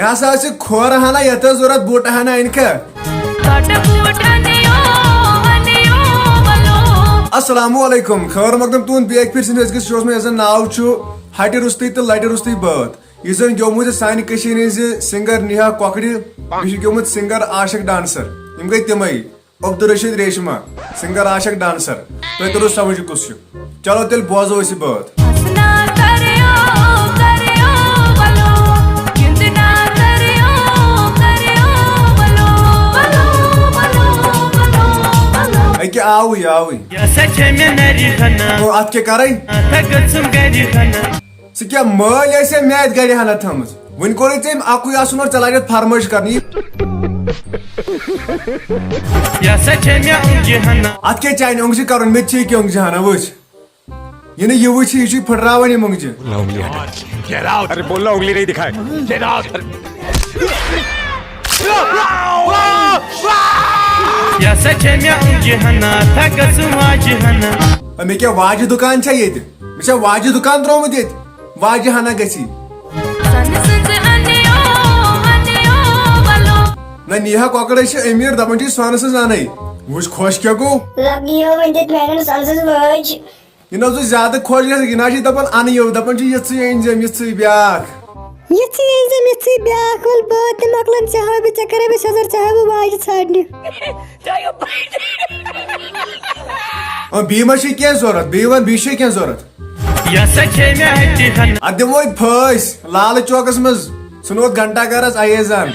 مے ہسا کھور ہنا یت ضرورت بوٹ ہنا انکھا السلام علیکم خیر مقدم تہد بیک پھر سندس أکس شوس میں زن ناو ہٹہ رستی تو لٹہ رستی بات یہ زن گیومت سانہ کشیر ہز سنگر نیہا کۄکرِ بیٚیہِ چھُ گیومت سنگر عاشق ڈانسر یم گئی تمے عبدالرشید ریشما سنگر عاشق ڈانسر تہ ترو سمجھ کس چلو تیل بوزو اس بات آوی ات کیا کرے ثہ کیا مل ایسے میت گڑ ہنا تھمز ون کور ژم اکوے آسن اور ژے لگت فرمائش کرنی ات کیا چانہ اونگجہ کرن مے چھ کی اونگجہ ہنا وچ یہ یہ وچ یہ پھٹراون یہ اونگجہ ارے بولنا انگلی نہیں دکھائے مے کیا واجہ دکان چھ یہ مے واجہ دکان ترومت یہ واجہ ہنا گسی نہ نیہا کۄکر امیر دپان چھ سونہ سٕنٛز انے وچ خوش کیا گو یہ نہ زیادہ خوش گژھِ یہ نہ دپان انیو دپان چھ یہ انزم یہ بیاکھ بیاکھ ول بات مکلن چاہے بہ ژے کرے بہ سزر چاہے بہ واجہ ژھانڈنہِ بیٚیہِ ما چھ کینٛہہ ضرورت بیٚیہِ ون بیٚیہِ چھ کینٛہہ ضرورت ات دمو پھٲسۍ لال چوکس مز ژھنو گھنٹا گرس ایزان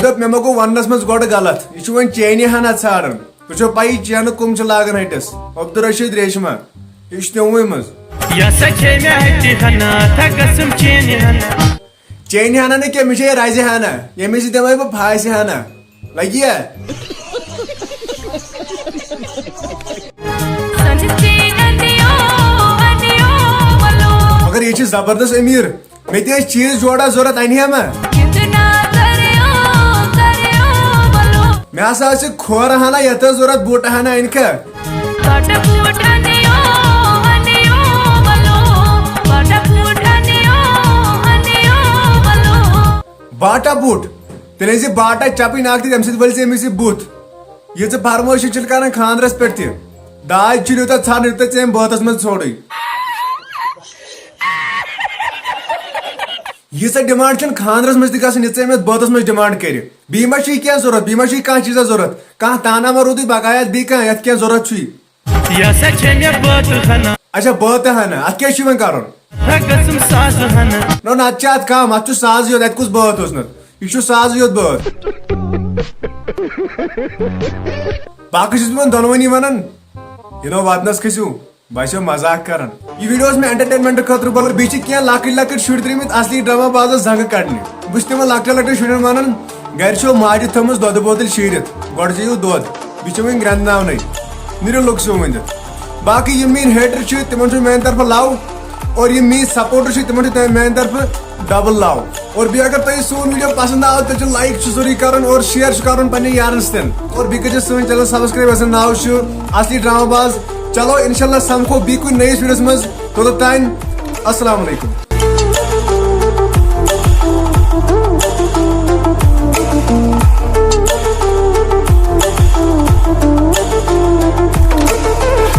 دپ مے ما گو وننس مز گۄڈٕ غلط یہ ون چینہِ ہنا ژھانڈان تۄہہِ چھو پایی چینہٕ کم چھ لاگان ہٹس عبدالرشید ریشما یہ تموے مز چینہ ہنا نا کیا مجھے رازِ ہنا یمہ سۭتۍ دمے بہ پھاسہِ ہنا لگیا مگر یہ زبردست امیر مے تہ چیز جوڑا ضرورت انہا ما مے ہسا کھور ہنا یت ضرورت بوٹ ہنا انکھا باٹا بوٹ تیل زی باٹا چپی ناک تم سی ول امس بت یہ ژے فرمائش چھ کران خاندرس پہ تہ داج چھ یوتہ ژھان یوتہ ژے بٲتس منٛز ژھوڑے یہ ڈمانڈ چھ خاندرس مز تہ گژھن یہ ژے بٲتس منٛز ڈمانڈ کر بیٚیہِ ما چھ کینٛہہ ضرورت بیٚیہِ ما چھ کانٛہہ چیزا ضرورت کانٛہہ تانا ما روٗدٕے بقایات بیٚیہِ کانٛہہ یتھ کینٛہہ ضرورت چھ اچھا بٲتہ ہنا ات کیٛاہ چھ وۄنۍ کرُن نہ ات ات کم ات ساز یوت ات کس بٲتھ اوس نت یہ ساز یوت بٲتھ باقی چھس بہٕ دۄنوٕنی ونان ینو ودنس کھسِو باسیو مزاق کران یہ ویڈیو اس میں انٹرٹینمنٹ خاطر بول بیٚیہِ چھِ کینٛہہ لۄکٕٹۍ لۄکٕٹۍ شُرۍ درٛٲمٕتۍ اصلی ڈرامہ بازس زنگہٕ کڑنہِ بہٕ چھُس تِمن لۄکٹٮ۪ن لۄکٹٮ۪ن شُرٮ۪ن ونان گرِ چھو ماجہِ تھٲومٕژ دۄدٕ بوتل شیٖرِتھ گۄڈٕ چیٚیِو دۄد بیٚیہِ چھِ وۄنۍ گرٛٮ۪نٛدناونَے نیٖرِو لُکسو ؤنِتھ باقی یم میٲنۍ ہیٹر چھِ تِمن چھُ میانہِ طرفہٕ لو اور یہ میٲنۍ سپورٹر چھِ تِمن چھُ میانہِ طرفہٕ ڈبل لو اور بیٚیہِ اگر تۄہہِ سون ویڈیو پسند آو تیٚلہِ چھُ لایک چھُ ضروٗری کرُن اور شیر چھُ کرُن پننٮ۪ن یارن سۭتۍ اور بیٚیہِ کٔرِو سٲنۍ چینل سبسکرایب یتھ ناو چھُ اصلی ڈرامہ باز چلو انشاء اللہ سمکھو بیٚیہِ کُنہِ نٔیِس ویڈیوس منٛز توٚتتھ تانۍ السلام علیکم